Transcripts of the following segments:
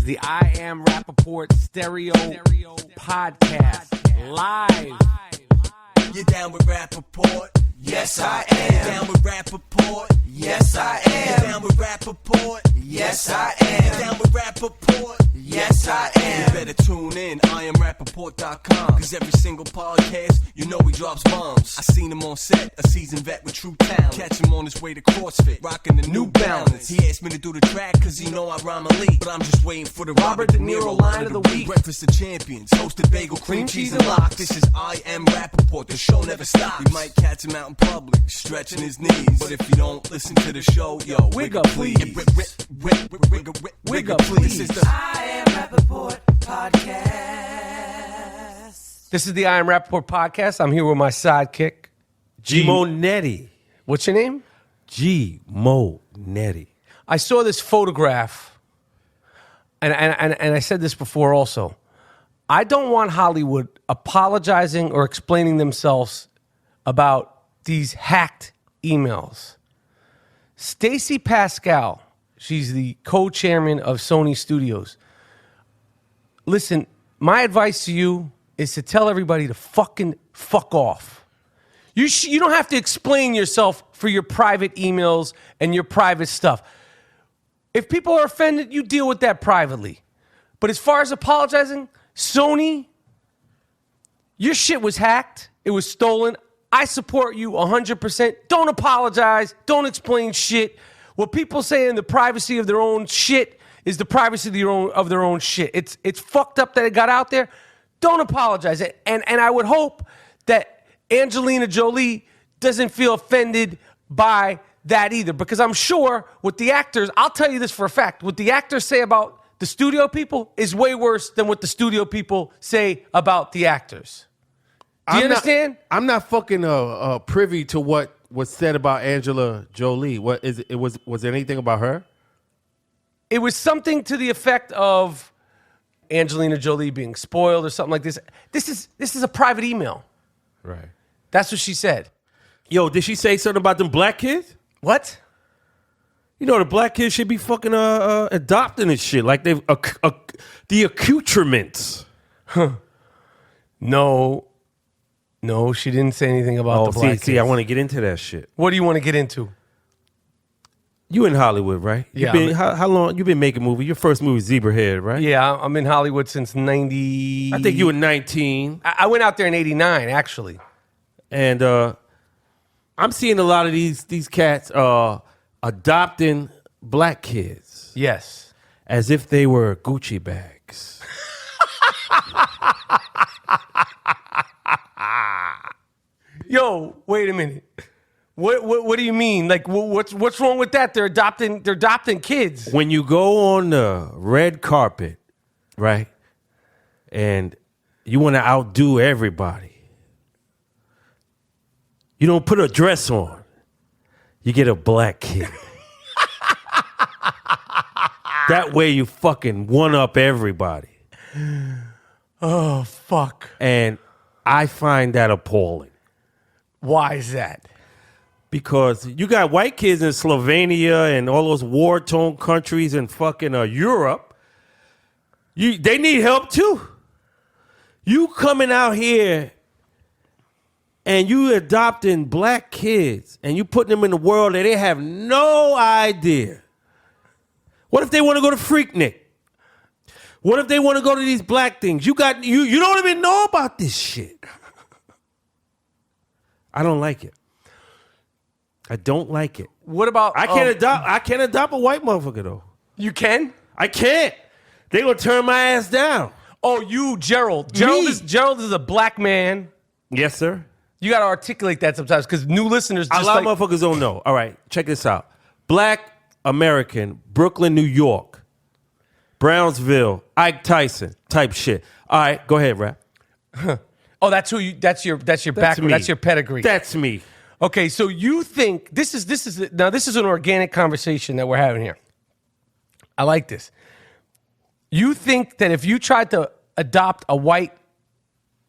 the I Am Rapaport Stereo Podcast. Live. You down with Rapaport? Yes, I am. You down with Rapaport? Yes, I am. You down with Rapaport? Yes, I am. You down with Rapaport? Yes, I am. You better tune in, IamRapaport.com. Cause every single podcast, you know he drops bombs. I seen him on set, a seasoned vet with true talent. Catch him on his way to CrossFit, rocking the New Balance. He asked me to do the track cause he know I rhyme elite. But I'm just waiting for the Robert De Niro line of the week. Breakfast of Champions, hosted bagel, cream cheese, and lox. This is I Am Rapaport, the show never stops. You might catch him out in public, stretching his knees. But if you don't listen to the show, yo, wig up please. Wig up please. This is the I Am Rapaport Podcast. This is the I Am Rapaport Podcast. I'm here with my sidekick, G Moody. What's your name? G Moody. I saw this photograph, and I said this before also. I don't want Hollywood apologizing or explaining themselves about these hacked emails. Stacy Pascal, she's the co-chairman of Sony Studios. Listen, my advice to you is to tell everybody to fucking fuck off. You don't have to explain yourself for your private emails and your private stuff. If people are offended, you deal with that privately. But as far as apologizing, Sony, your shit was hacked. It was stolen. I support you 100%. Don't apologize. Don't explain shit. What people say in the privacy of their own shit is the privacy of their own shit. It's fucked up that it got out there. Don't apologize. And I would hope that Angelina Jolie doesn't feel offended by that either. Because I'm sure what the actors, I'll tell you this for a fact, what the actors say about the studio people is way worse than what the studio people say about the actors. Do you understand? I'm not fucking privy to what was said about Angela Jolie. What is it? Was there anything about her? It was something to the effect of Angelina Jolie being spoiled or something like this. This is a private email. Right. That's what she said. Yo, did she say something about them black kids? What? You know, the black kids should be fucking adopting this shit. Like they've the accoutrements. No, she didn't say anything about the black kids. See, I want to get into that shit. What do you want to get into? You in Hollywood, right? Yeah. How long you been making movies? Your first movie, Zebrahead, right? Yeah, I'm in Hollywood since 90. I think you were 19. I went out there in 89, actually. And I'm seeing a lot of these cats adopting black kids. Yes. As if they were Gucci bags. Yo, wait a minute. What do you mean? Like, what's wrong with that? They're adopting kids. When you go on the red carpet, right, and you want to outdo everybody, you don't put a dress on. You get a black kid. That way you fucking one-up everybody. Oh, fuck. And I find that appalling. Why is that? Because you got white kids in Slovenia and all those war-torn countries in fucking Europe. They need help too. You coming out here and you adopting black kids and you putting them in the world that they have no idea. What if they want to go to Freaknik? What if they want to go to these black things? You don't even know about this shit. I don't like it. I don't like it. What about I can't adopt a white motherfucker though. You can? I can't. They gonna turn my ass down. Oh, you, Gerald. Gerald is a black man. Yes, sir. You gotta articulate that sometimes because new listeners just a lot of motherfuckers don't know. All right, check this out. Black American, Brooklyn, New York, Brownsville, Ike Tyson type shit. All right, go ahead, rap. Oh, that's who you. That's your background. That's your pedigree. That's me. Okay, so you think this is an organic conversation that we're having here. I like this. You think that if you tried to adopt a white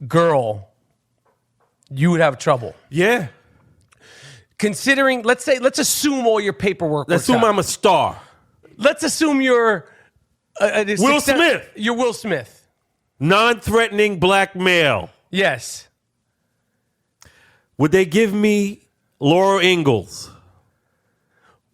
girl, you would have trouble? Yeah. Considering, let's assume all your paperwork. Let's assume I'm a star. Let's assume you're Will Smith. You're Will Smith. Non-threatening black male. Yes. Would they give me Laura Ingalls?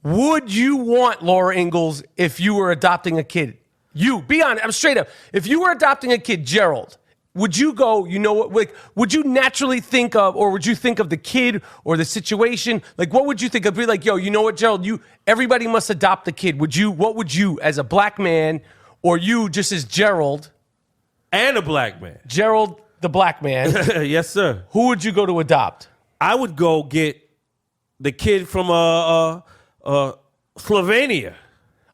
Would you want Laura Ingalls if you were adopting a kid? You, be honest, I'm straight up. If you were adopting a kid, Gerald, would you go, you know what, like, would you naturally think of, or would you think of the kid or the situation? Like, what would you think of? Be like, yo, you know what, Gerald, everybody must adopt a kid. What would you, as a black man, or you just as Gerald? And a black man. Gerald, the black man. Yes, sir. Who would you go to adopt? I would go get the kid from Slovenia.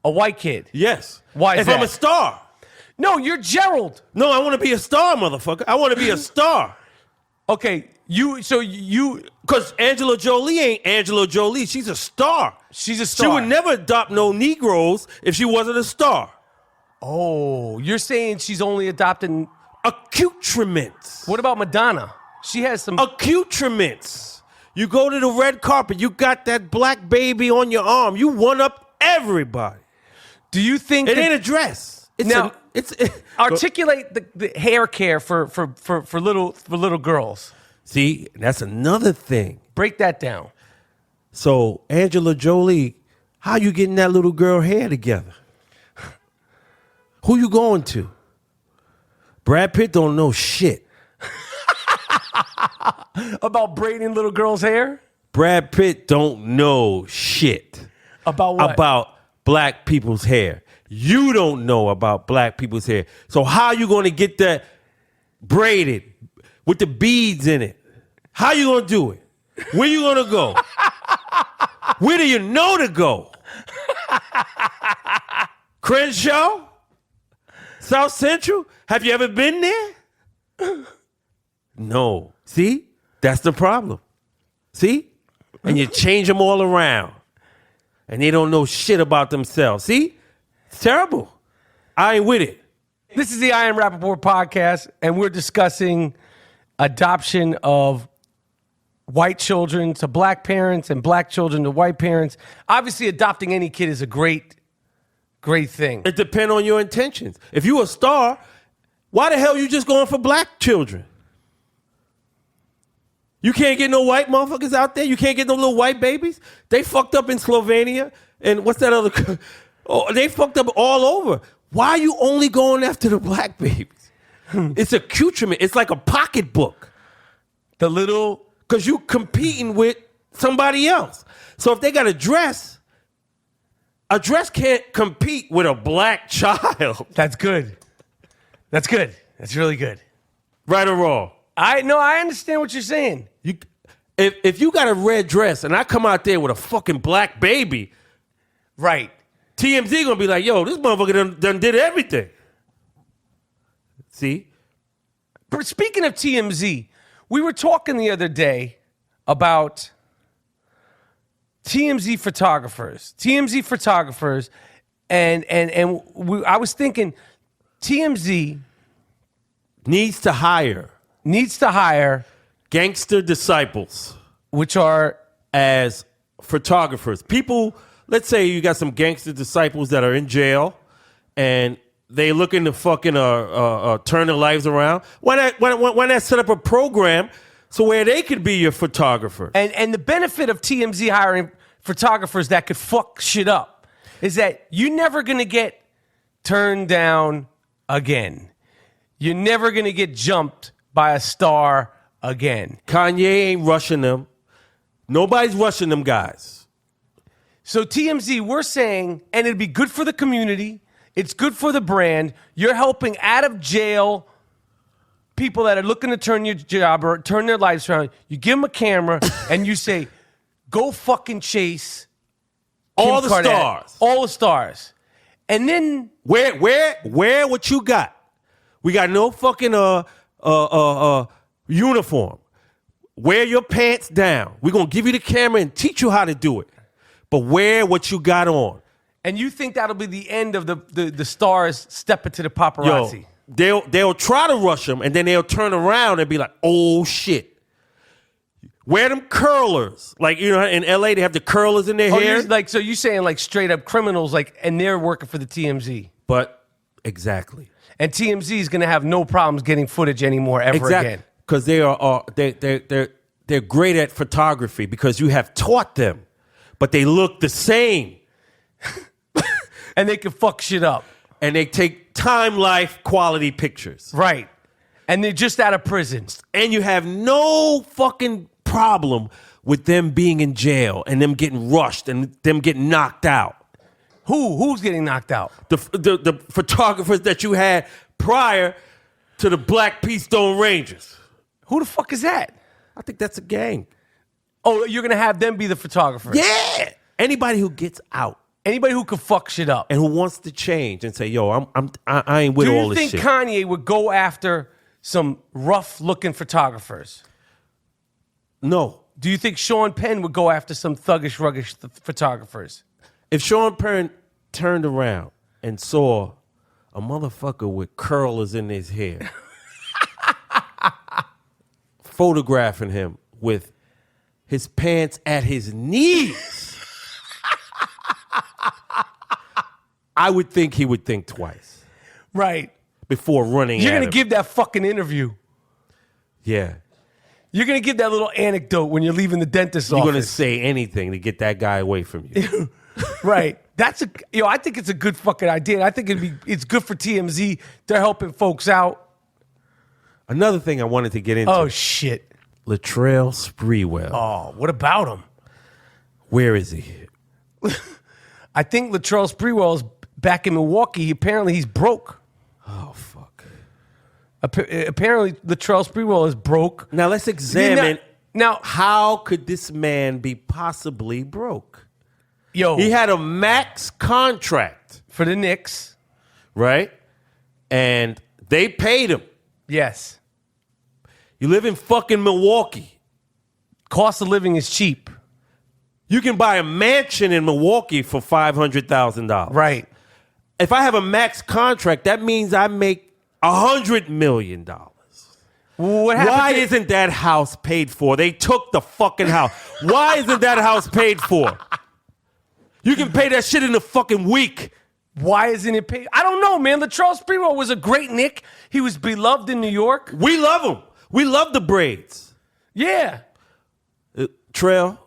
A white kid. Yes. Why is if that? I'm a star. No, you're Gerald. No, I want to be a star, motherfucker. I want to be a star. Okay, Because Angela Jolie ain't Angela Jolie. She's a star. She's a star. She would never adopt no Negroes if she wasn't a star. Oh, you're saying she's only adopting accoutrements. What about Madonna? She has some accoutrements. You go to the red carpet, you got that black baby on your arm. You one up everybody. Do you think it ain't a dress? Articulate the hair care for little girls. See, that's another thing. Break that down. So, Angela Jolie, how you getting that little girl hair together? Who you going to? Brad Pitt don't know shit. About braiding little girls' hair? Brad Pitt don't know shit. About what? About black people's hair. You don't know about black people's hair. So how you going to get that braided with the beads in it? How you going to do it? Where you going to go? Where do you know to go? Crenshaw? South Central? Have you ever been there? No. See? That's the problem. See? And you change them all around. And they don't know shit about themselves. See? It's terrible. I ain't with it. This is the I Am Rapaport podcast, and we're discussing adoption of white children to black parents and black children to white parents. Obviously, adopting any kid is a great thing. It depends on your intentions. If you a star, why the hell you just going for black children? You can't get no white motherfuckers out there? You can't get no little white babies? They fucked up in Slovenia. And what's that other? Oh, they fucked up all over. Why are you only going after the black babies? It's accoutrement. It's like a pocketbook. Because you competing with somebody else. So if they got a dress can't compete with a black child. That's good. That's good. That's really good. Right or wrong? I understand what you're saying. If you got a red dress and I come out there with a fucking black baby, right? TMZ gonna be like, yo, this motherfucker done did everything. See? But speaking of TMZ, we were talking the other day about TMZ photographers, and I was thinking TMZ needs to hire gangster disciples, which are as photographers. People, let's say you got some gangster disciples that are in jail and they looking to fucking turn their lives around. Why not set up a program so where they could be your photographer? And the benefit of TMZ hiring photographers that could fuck shit up is that you're never gonna get turned down again. You're never gonna get jumped by a star again. Kanye ain't rushing them. Nobody's rushing them guys. So TMZ, we're saying, and it'd be good for the community. It's good for the brand. You're helping out of jail people that are looking to turn your job or turn their lives around. You give them a camera and you say, go fucking chase all Kim the Kardashian, stars. All the stars. And then where what you got? We got no fucking uniform. Wear your pants down. We're going to give you the camera and teach you how to do it. But wear what you got on. And you think that'll be the end of the stars stepping to the paparazzi? Yo, they'll try to rush them, and then they'll turn around and be like, oh, shit. Wear them curlers. Like, you know, in L.A., they have the curlers in their hair. So you're saying like straight up criminals, like, and they're working for the TMZ. But Exactly. And TMZ is going to have no problems getting footage anymore ever again. Because they're great at photography because you have taught them, but they look the same. And they can fuck shit up. And they take time life quality pictures. Right. And they're just out of prison. And you have no fucking problem with them being in jail and them getting rushed and them getting knocked out. Who's getting knocked out? The photographers that you had prior to the Black Peace Stone Rangers. Who the fuck is that? I think that's a gang. Oh, you're going to have them be the photographers? Yeah. Anybody who gets out. Anybody who could fuck shit up. And who wants to change and say, yo, I ain't with all this shit. Do you think Kanye would go after some rough-looking photographers? No. Do you think Sean Penn would go after some thuggish, ruggish photographers? If Sean Penn turned around and saw a motherfucker with curlers in his hair photographing him with his pants at his knees, I would think he would think twice. Right. Before running You're at going him. to give that fucking interview. Yeah. You're going to give that little anecdote when you're leaving the dentist's You're office. going to say anything to get that guy away from you. Right. I think it's a good fucking idea. I think it's good for TMZ. They're helping folks out. Another thing I wanted to get into. Oh, shit. Latrell Sprewell. Oh, what about him? Where is he? I think Latrell Sprewell is back in Milwaukee. Apparently, he's broke. Oh, fuck. Apparently, Latrell Sprewell is broke. Now, let's examine now how could this man be possibly broke? Yo. He had a max contract. For the Knicks. Right? And they paid him. Yes. You live in fucking Milwaukee. Cost of living is cheap. You can buy a mansion in Milwaukee for $500,000. Right. If I have a max contract, that means I make $100 million. What Why isn't that house paid for? They took the fucking house. Why isn't that house paid for? You can pay that shit in a fucking week. Why isn't it paid? I don't know, man. Latrell Sprewell was a great Knick. He was beloved in New York. We love him. We love the braids. Yeah. Trail,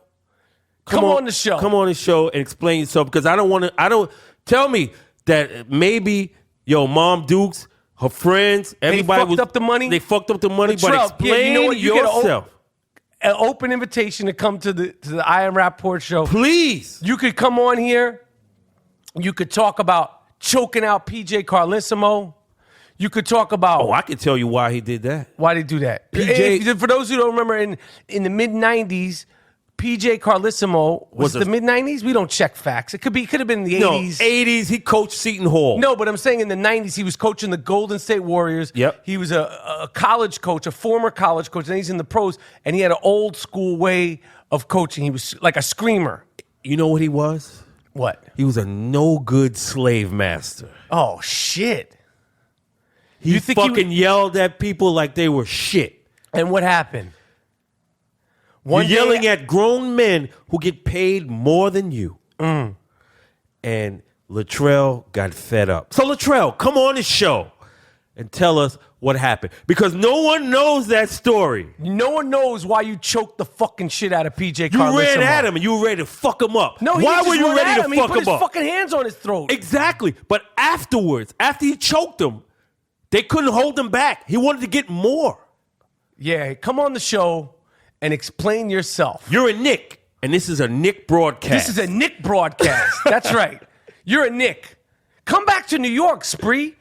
Come on the show. Come on the show and explain yourself because I don't tell me that maybe Mom Dukes, her friends, everybody fucked up the money? They fucked up the money, Latrell, but explain you know what? You yourself. An open invitation to come to the I Am Rapaport show. Please. You could come on here. You could talk about choking out PJ Carlissimo. You could talk about... Oh, I can tell you why he did that. Why did he do that? PJ For those who don't remember, in the mid-'90s, PJ Carlissimo, was it the mid-'90s? We don't check facts. It could have been the 80s. No, 80s, he coached Seton Hall. No, but I'm saying in the 90s, he was coaching the Golden State Warriors. Yep. He was a college coach, a former college coach, and he's in the pros, and he had an old school way of coaching. He was like a screamer. You know what he was? What? He was a no-good slave master. Oh, shit. He fucking yelled at people like they were shit. And what happened? You're yelling at grown men who get paid more than you. Mm. And Latrell got fed up. So Latrell, come on the show and tell us what happened. Because no one knows that story. No one knows why you choked the fucking shit out of PJ Carlissimo. You ran at him and you were ready to fuck him up. No, why were you ready to fuck him up? He put his fucking hands on his throat. Exactly. But afterwards, after he choked him, they couldn't hold him back. He wanted to get more. Yeah, come on the show and explain yourself. You're a Knick, and this is a Knick broadcast. This is a Knick broadcast. That's right. You're a Knick. Come back to New York, Spree.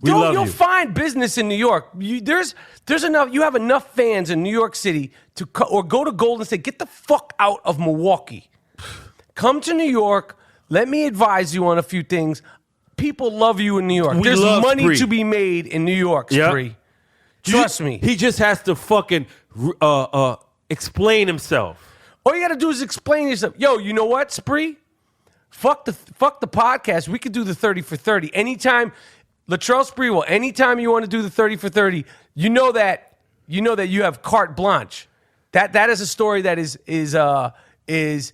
You'll find business in New York. There's enough. You have enough fans in New York City or go to Golden State. Get the fuck out of Milwaukee. Come to New York. Let me advise you on a few things. People love you in New York. There's money Spree. to be made in New York, Spree. Yep. Trust me. He just has to fucking explain himself. All you got to do is explain yourself. Yo, you know what, Spree? Fuck the podcast. We could do the 30 for 30 anytime. Latrell Sprewell, anytime you want to do the 30 for 30, you know that you have carte blanche. That is a story that is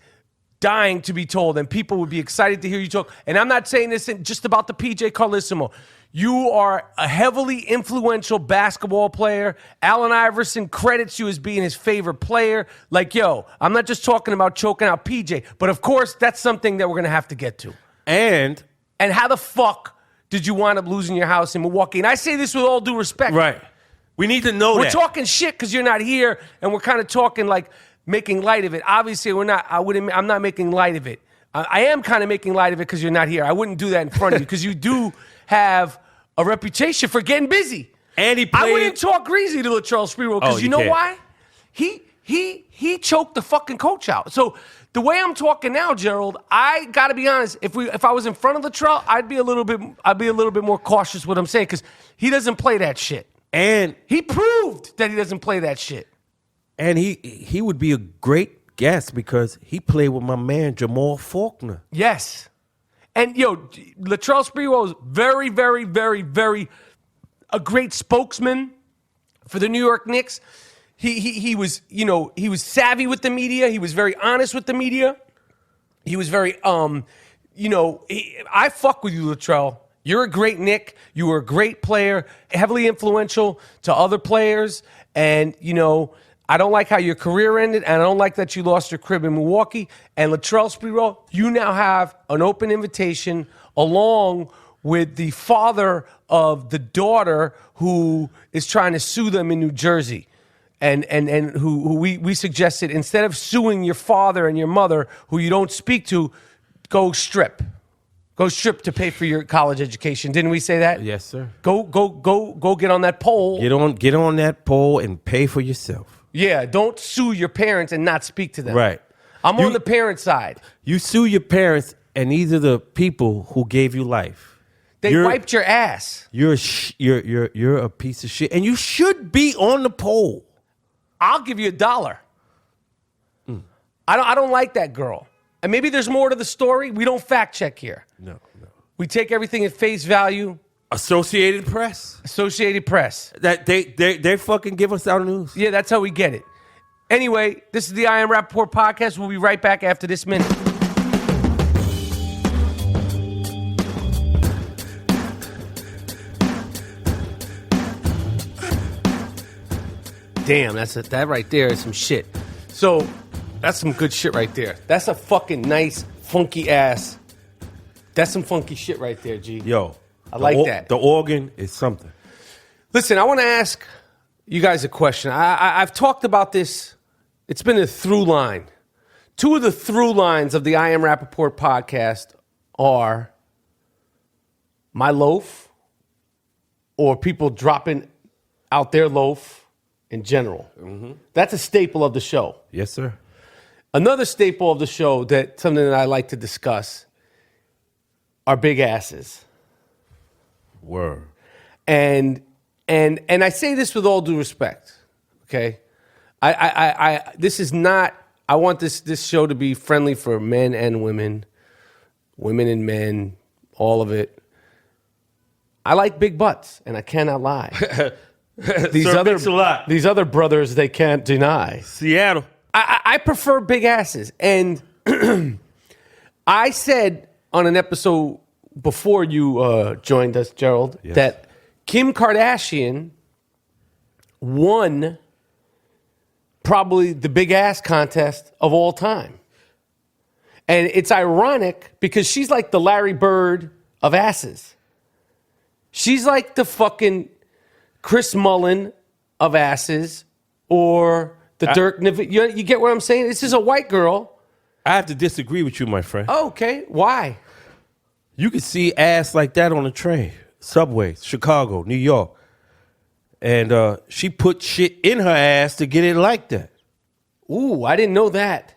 dying to be told, and people would be excited to hear you talk. And I'm not saying this just about the PJ Carlissimo. You are a heavily influential basketball player. Allen Iverson credits you as being his favorite player. Like, yo, I'm not just talking about choking out PJ, but of course, that's something that we're going to have to get to. And how the fuck did you wind up losing your house in Milwaukee? And I say this with all due respect. right, we need to know We're that. talking shit because you're not here, and we're kind of talking like making light of it. Obviously, we're not. I'm not making light of it. I am kind of making light of it because you're not here. I wouldn't do that in front of you because you do have a reputation for getting busy. And he I played. wouldn't talk greasy to Latrell Sprewell because you know can't. why? He choked the fucking coach out. So the way I'm talking now, Gerald, I got to be honest. If I was in front of Latrell, I'd be a little bit more cautious with what I'm saying because he doesn't play that shit. And He proved that he doesn't play that shit. and he would be a great guest because he played with my man Jamal Faulkner. Yes. And, yo, Latrell Sprewell is very, very, very, very a great spokesman for the New York Knicks. He was, he was savvy with the media. He was very honest with the media. He was very, I fuck with you, Latrell. You're a great Knick. You were a great player, heavily influential to other players. And, I don't like how your career ended, and I don't like that you lost your crib in Milwaukee. And Latrell Sprewell, you now have an open invitation along with the father of the daughter who is trying to sue them in New Jersey. And who we suggested, instead of suing your father and your mother, who you don't speak to, go strip. Go strip to pay for your college education. Didn't we say that? Yes, sir. Go get on that pole. Get on that pole and pay for yourself. Yeah, don't sue your parents and not speak to them. Right. I'm on the parent side. You sue your parents, and these are the people who gave you life. They wiped your ass. You're a piece of shit, and you should be on the pole. I'll give you $1. I don't like that girl. And maybe there's more to the story. We don't fact check here. No. We take everything at face value. Associated Press. That they fucking give us our news. Yeah, that's how we get it. Anyway, this is the I Am Rapaport podcast. We'll be right back after this minute. Damn, that right there is some shit. So, that's some good shit right there. That's a fucking nice, funky ass. That's some funky shit right there, G. Yo, I like that. The organ is something. Listen, I want to ask you guys a question. I've talked about this. It's been a through line. Two of the through lines of the I Am Rapaport podcast are my loaf or people dropping out their loaf in general. Mm-hmm. That's a staple of the show. Yes, sir. Another staple of the show, something that I like to discuss, are big asses. Word. And I say this with all due respect, okay? This is not. I want this show to be friendly for men and women, women and men, all of it. I like big butts, and I cannot lie. These other brothers, they can't deny. Seattle. I prefer big asses, and I said on an episode before you joined us, Gerald, yes, that Kim Kardashian won probably the big ass contest of all time. And it's ironic because she's like the Larry Bird of asses. She's like the fucking Chris Mullen of asses or the Dirk Nowitzki. You get what I'm saying? This is a white girl. I have to disagree with you, my friend. Oh, okay. Why? You can see ass like that on the train, subway, Chicago, New York. And she put shit in her ass to get it like that. Ooh, I didn't know that.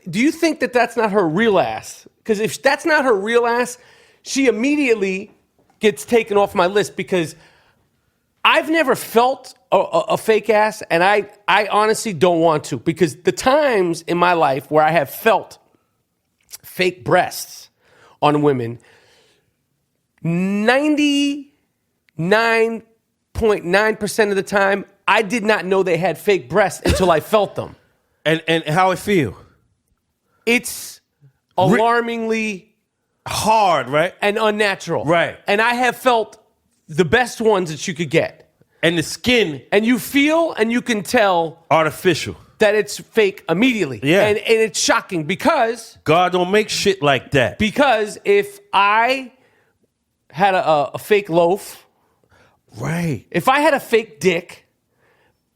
Do you think that that's not her real ass? Because if that's not her real ass, she immediately gets taken off my list because I've never felt a fake ass, and I honestly don't want to, because the times in my life where I have felt fake breasts on women, 99.9% of the time, I did not know they had fake breasts until I felt them. And how it feel? It's alarmingly hard, right? and unnatural. Right. And I have felt the best ones that you could get. And the skin And you feel and you can tell artificial. that it's fake immediately. Yeah. And it's shocking because God don't make shit like that. if I had a fake loaf, Right. if I had a fake dick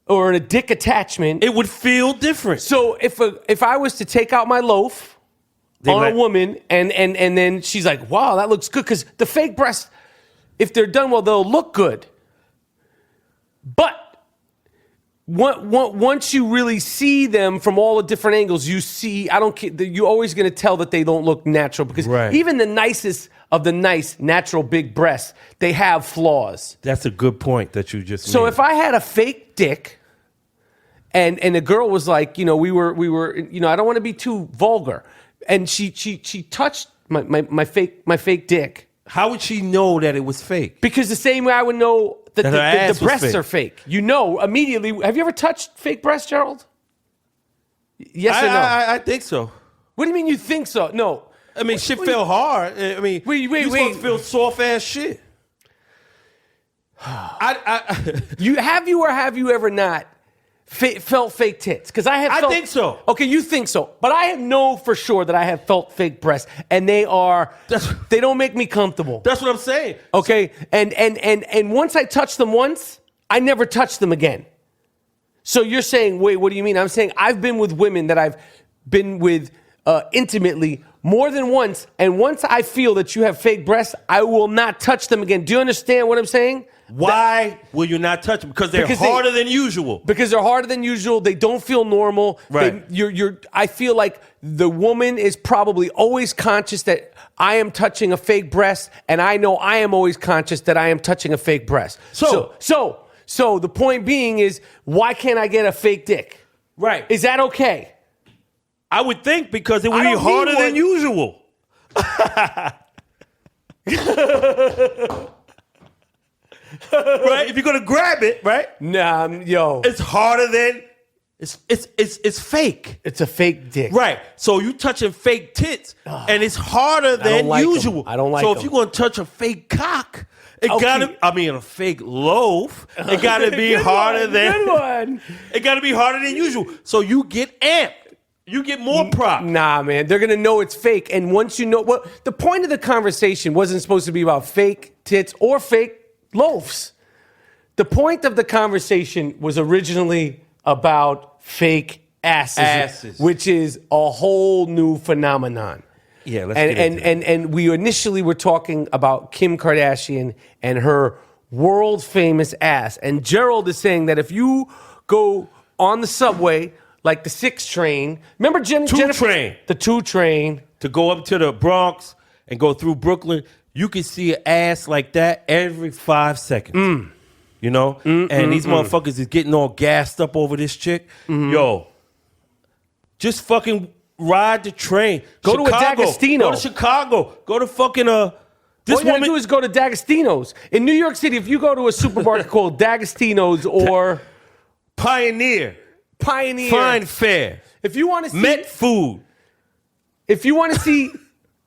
or a dick attachment, It would feel different. so if I was to take out my loaf on like- a woman and then she's like, wow, that looks good, because the fake breasts, if they're done well, they'll look good. But once you really see them from all the different angles, you see, I don't care, you're always going to tell that they don't look natural, because Right. even the nicest of the nice natural big breasts, they have flaws. That's a good point that you just So made. if I had a fake dick and the girl was like, we were, I don't want to be too vulgar, and she touched my fake dick, How would she know that it was fake? because the same way I would know that That her ass the was breasts fake. are fake. You know immediately. Have you ever touched fake breasts, Gerald? Yes or no? I think so. What do you mean you think so? No. I mean, shit felt hard. I mean, Wait, you supposed to feel soft ass shit. Have you ever not felt fake tits? Because I have. I Felt, think so. Okay, you think so, but I know for sure that I have felt fake breasts, and they don't make me comfortable. That's what I'm saying. Okay, and once I touch them once, I never touch them again. So you're saying, wait, what do you mean? I'm saying I've been with women that I've been with intimately more than once, and once I feel that you have fake breasts, I will not touch them again. Do you understand what I'm saying? Why will you not touch them? Because they're harder than usual. Because they're harder than usual. They don't feel normal. Right. I feel like the woman is probably always conscious that I am touching a fake breast, and I know I am always conscious that I am touching a fake breast. So the point being is, why can't I get a fake dick? Right. Is that okay? I would think because it would I be don't harder need than one. usual. Right? If you're gonna grab it, right? Nah, yo, It's harder than it's fake. it's a fake dick. Right. So you touching fake tits, and it's harder than like 'em. usual. I don't like So if 'em. you're gonna touch a fake cock, it Okay. a fake loaf, it gotta be Good harder one, than good one. it gotta be harder than usual. So you get amped. You get more props. Nah, man, they're gonna know it's fake. And once you know, the point of the conversation wasn't supposed to be about fake tits or fake loafs. The point of the conversation was originally about fake asses. Which is a whole new phenomenon. Yeah, let's get into it. And we initially were talking about Kim Kardashian and her world famous ass. And Gerald is saying that if you go on the subway, like the 6 train, remember Jennifer? train. The 2 train. To go up to the Bronx and go through Brooklyn, you can see an ass like that every 5 seconds. You know? And these motherfuckers is getting all gassed up over this chick. Yo, just fucking ride the train. Go to a D'Agostino. Go to Chicago. Go to fucking All you gotta do is go to D'Agostino's. In New York City, if you go to a supermarket called D'Agostino's or Pioneer. Pioneer, Fine Fare. if you want to see Met Food. if you want to see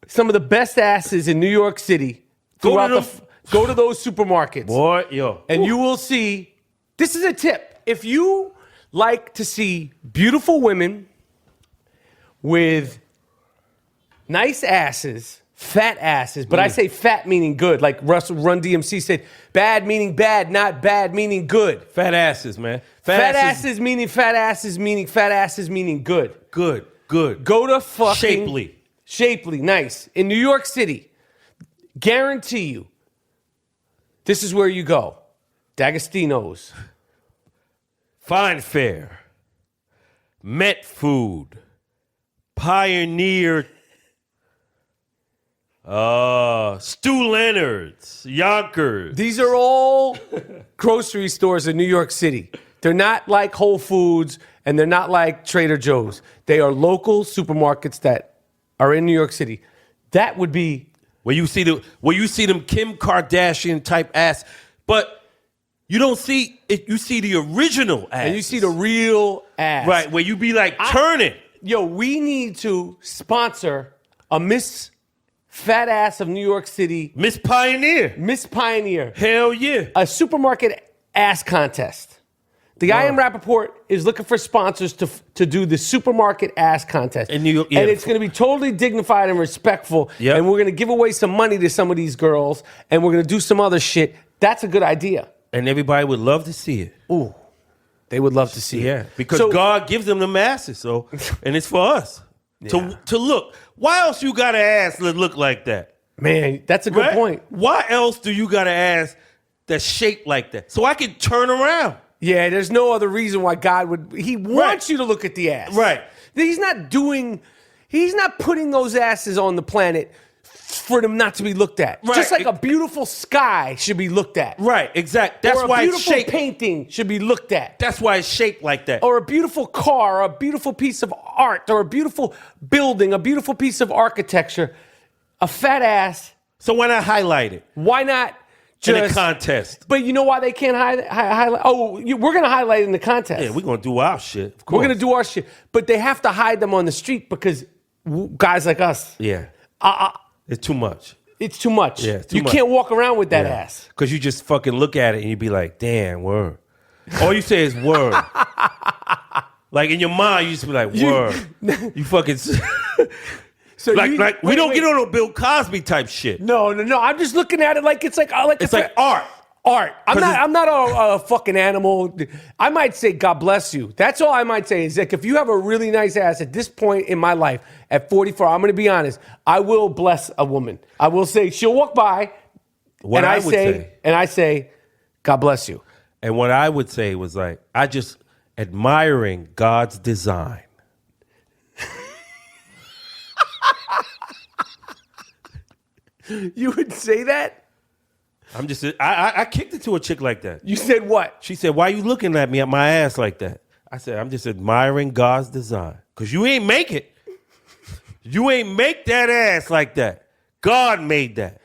some of the best asses in New York City, Go to go to those supermarkets. Boy, yo. And you will see, this is a tip. If you like to see beautiful women with nice asses, fat asses, but I say fat meaning good, like Run DMC said, bad meaning bad, not bad meaning good. Fat asses, man. Fat asses meaning fat asses meaning fat asses meaning good. Good. Go to fucking... Shapely. Shapely, nice. In New York City, guarantee you, this is where you go. D'Agostino's. Fine Fare. Met Food. Pioneer. Stu Leonard's. Yonkers. These are all grocery stores in New York City. They're not like Whole Foods and they're not like Trader Joe's. They are local supermarkets that are in New York City. That would be where you see them Kim Kardashian type ass, but you don't see it. You see the original ass, and you see the real ass, right? Where you be like turning. Yo, we need to sponsor A Miss Fat Ass of New York City. Miss Pioneer. Miss Pioneer. Hell yeah. A supermarket ass contest. The I Am Rapaport is looking for sponsors to do the supermarket ass contest. In New York, yeah. And it's going to be totally dignified and respectful. Yep. And we're going to give away some money to some of these girls. And we're going to do some other shit. That's a good idea. And everybody would love to see it. Ooh. They would love to see Yeah. it. Because So- God gives them the masses. So, and it's for us to look. Why else you got to ass that look like that? Man, that's a good Right? point. Why else do you got to ass that's shaped like that? So I can turn around. Yeah, there's no other reason why God would. He wants Right. you to look at the ass. Right. He's not putting those asses on the planet for them not to be looked at. Right. Just like a beautiful sky should be looked at. Right, exactly. That's Or a why it's beautiful shaped. painting should be looked at. That's why it's shaped like that. Or a beautiful car, or a beautiful piece of art, or a beautiful building, a beautiful piece of architecture. A fat ass. So why not highlight it Why not in just a contest? But you know why they can't highlight? Oh, we're going to highlight it in the contest. Yeah, we're going to do our shit. Of course. We're going to do our shit. But they have to hide them on the street because guys like us, Yeah. It's too much. it's too much. Yeah, it's too you much. can't walk around with that ass. Because you just fucking look at it and you be like, damn, word. All you say is word. Like in your mind, you just be like, word. You fucking... So like we wait, don't wait. get on no Bill Cosby type shit. No. I'm just looking at it like it's like It's like art. art. I'm 'Cause not a fucking animal. I might say God bless you. That's all I might say is like if you have a really nice ass at this point in my life at 44, I'm going to be honest. I will bless a woman. I will say she'll walk by, What and I would say, I say, God bless you. and what I would say was like, I just admiring God's design. You would say that? I'm just, I kicked it to a chick like that. You said what? She said, why you looking at me at my ass like that? I said, I'm just admiring God's design. Because you ain't make it. You ain't make that ass like that. God made that.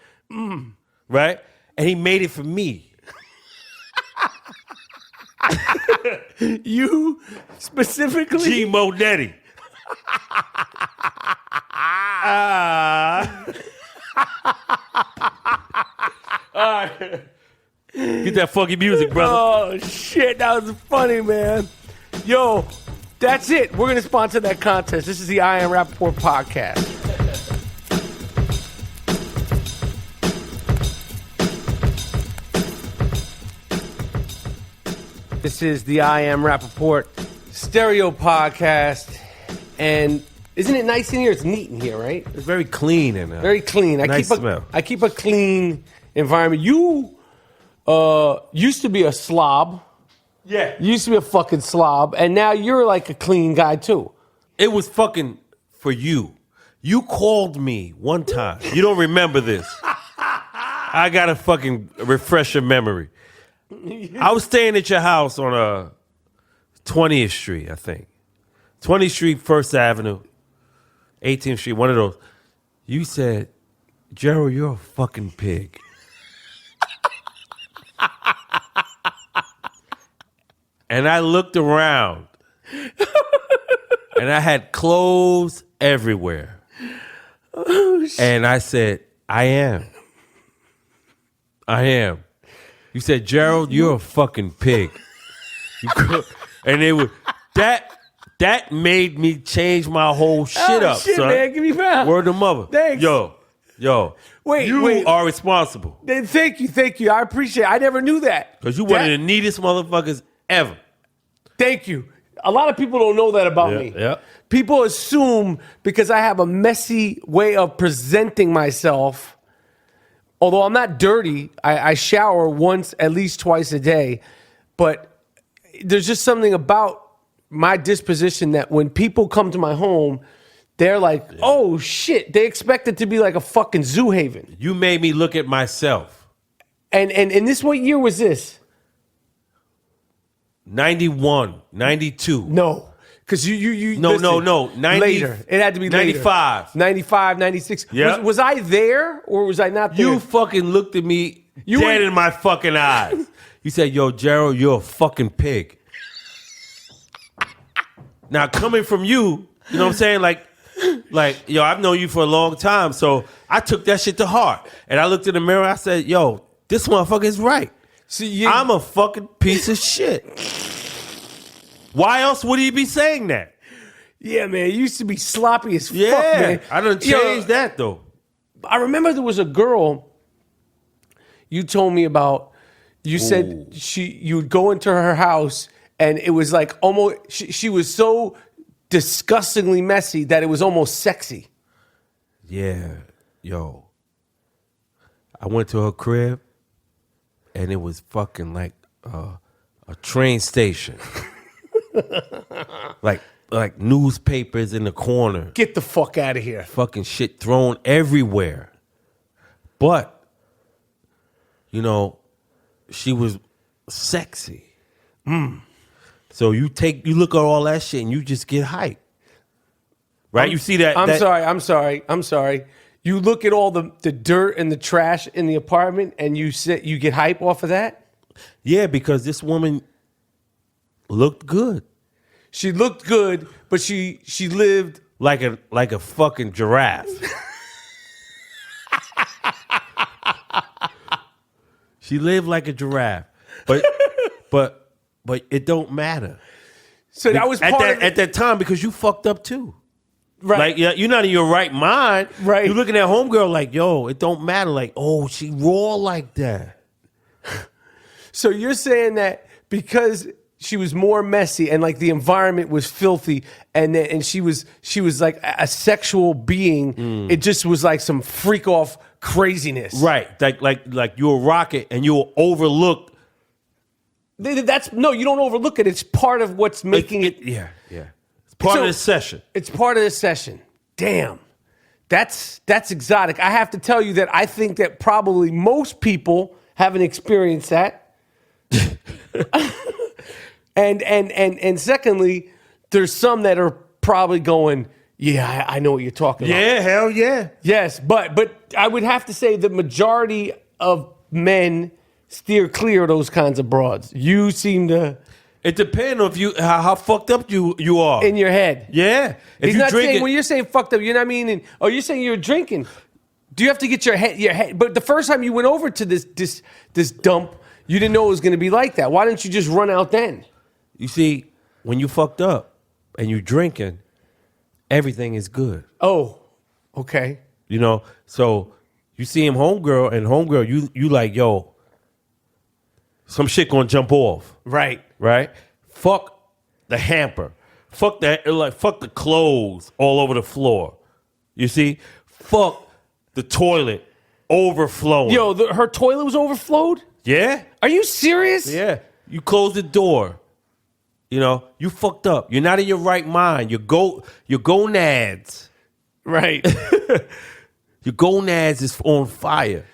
Right? And he made it for me. You specifically? G Moody. All right. Get that funky music, brother. Oh, shit. That was funny, man. Yo, that's it. We're going to sponsor that contest. This is the I Am Rapaport podcast. This is the I Am Rapaport stereo podcast. And isn't it nice in here? It's neat in here, right? It's very clean and Very clean. Nice smell. I keep a clean environment. You used to be a slob. Yeah. You used to be a fucking slob, and now you're like a clean guy too. It was fucking for you. You called me one time. You don't remember this. I got to fucking refresh your memory. I was staying at your house on 20th Street, I think. 20th Street, 1st Avenue, 18th Street, one of those. You said, Gerald, you're a fucking pig. And I looked around, and I had clothes everywhere. Oh, shit. And I said, I am. You said, Gerald, you're a fucking pig. And it was that made me change my whole shit up, shit, son. man, give me five. Word to mother. Thanks. Yo. Wait, you wait. are responsible. Thank you. I appreciate it. I never knew that. Because you one of the neatest motherfuckers ever. Thank you. A lot of people don't know that about me. Yeah. People assume because I have a messy way of presenting myself, although I'm not dirty, I shower once, at least twice a day, but there's just something about my disposition that when people come to my home, they're like, oh shit, they expect it to be like a fucking zoo haven. You made me look at myself. And this, what year was this? 91, 92. No. Because you No, listen, no. 90, later. It had to be later. 95. 95, 96. Yeah. Was I there or was I not there? You fucking looked at me dead in my fucking eyes. You said, yo, Gerald, you're a fucking pig. Now, coming from you, you know what I'm saying? Like, Like, yo, I've known you for a long time, so I took that shit to heart. And I looked in the mirror, I said, yo, this motherfucker is right. See, I'm a fucking piece of shit. Why else would he be saying that? Yeah, man, it used to be sloppy as Yeah, fuck, man. I done changed that, though. I remember there was a girl you told me about. You said you would go into her house and it was like almost, she was so disgustingly messy that it was almost sexy. Yeah, yo. I went to her crib and it was fucking like a train station. like newspapers in the corner. Get the fuck out of here. Fucking shit thrown everywhere. But, you know, she was sexy. So you look at all that shit and you just get hyped. Right? You see that. I'm sorry. You look at all the dirt and the trash in the apartment and you get hype off of that? Yeah, because this woman looked good. She looked good, but she lived like a fucking giraffe. She lived like a giraffe. But it don't matter. So that was at that time because you fucked up too. Right. Like you're not in your right mind. Right. You're looking at homegirl like, yo, it don't matter. Like, oh, she raw like that. So you're saying that because she was more messy and like the environment was filthy and she was like a sexual being. It just was like some freak off craziness. Right. Like you're a rocket and you'll overlook. You don't overlook it. It's part of what's making it. Yeah. It's part of the session. It's part of the session. Damn. That's exotic. I have to tell you that I think that probably most people haven't experienced that. And secondly, there's some that are probably going, yeah, I know what you're talking about. Yeah, hell yeah. Yes, but I would have to say the majority of men steer clear of those kinds of broads. You seem to... It depends on how fucked up you are. In your head. Yeah. He's not saying, when you're saying fucked up, you're not meaning, you're saying you're drinking. Do you have to get your head? But the first time you went over to this dump, you didn't know it was going to be like that. Why didn't you just run out then? You see, when you fucked up and you drinking, everything is good. Oh, okay. You know, so you see him homegirl, you like, yo, some shit gonna jump off. Right. Fuck the hamper. Fuck the clothes all over the floor. You see? Fuck the toilet overflowing. Yo, her toilet was overflowed? Yeah. Are you serious? Yeah. You close the door. You know, you fucked up. You're not in your right mind. Your gonads. Right. Your gonads is on fire.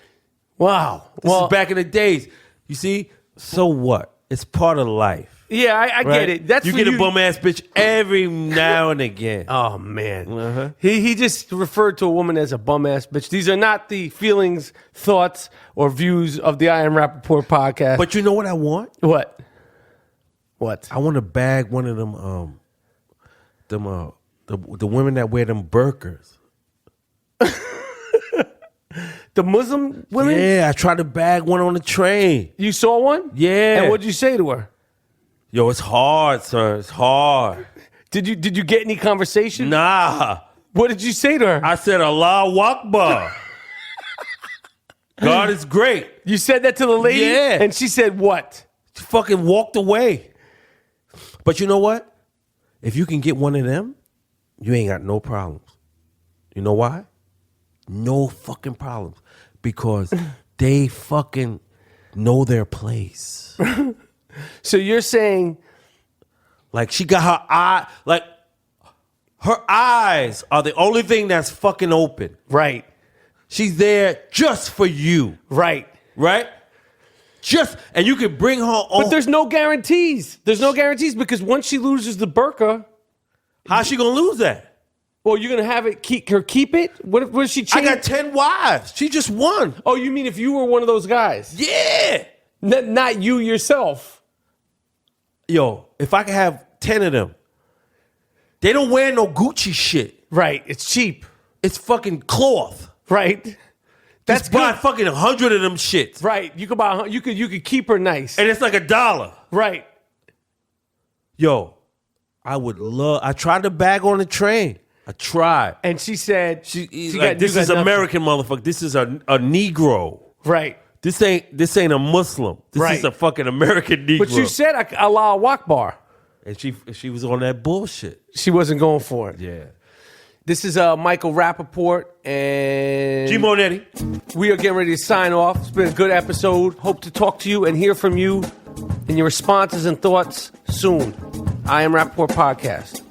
Wow. This is back in the days. You see? So what? It's part of life. Yeah, I get it. That's you get a bum ass bitch every now and again. Oh man, Uh-huh. He just referred to a woman as a bum ass bitch. These are not the feelings, thoughts, or views of the I Am Rapaport podcast. But you know what I want? What? I want to bag one of them the women that wear them burqas. The Muslim women? Yeah, I tried to bag one on the train. You saw one? Yeah. And what'd you say to her? Yo, it's hard, son. It's hard. Did you get any conversation? Nah. What did you say to her? I said, Allahu Akbar. God is great. You said that to the lady? Yeah. And she said what? She fucking walked away. But you know what? If you can get one of them, you ain't got no problems. You know why? No fucking problems. Because they fucking know their place. So you're saying... Like she got her eye... Like her eyes are the only thing that's fucking open. Right. She's there just for you. Right. And you can bring her on. But there's no guarantees. There's no guarantees because once she loses the burqa... How's she gonna lose that? Well, you're going to have it keep it? What if she change? I got 10 wives. She just won. Oh, you mean if you were one of those guys? Yeah. Not you yourself. Yo, if I could have 10 of them, they don't wear no Gucci shit. Right. It's cheap. It's fucking cloth. Right. That's Just buy good. fucking 100 of them shits. Right. You could buy. You could keep her nice. And it's like $1. Right. Yo, I tried to bag on the train. I tried. And she said, This got is nothing. American motherfucker. This is a Negro. Right. This ain't a Muslim. This Right. is a fucking American Negro. But you said Allah Akbar. and she was on that bullshit. She wasn't going for it. Yeah. This is Michael Rapaport and G Moody. we are getting ready to sign off. It's been a good episode. Hope to talk to you and hear from you and your responses and thoughts soon. I am Rapaport Podcast.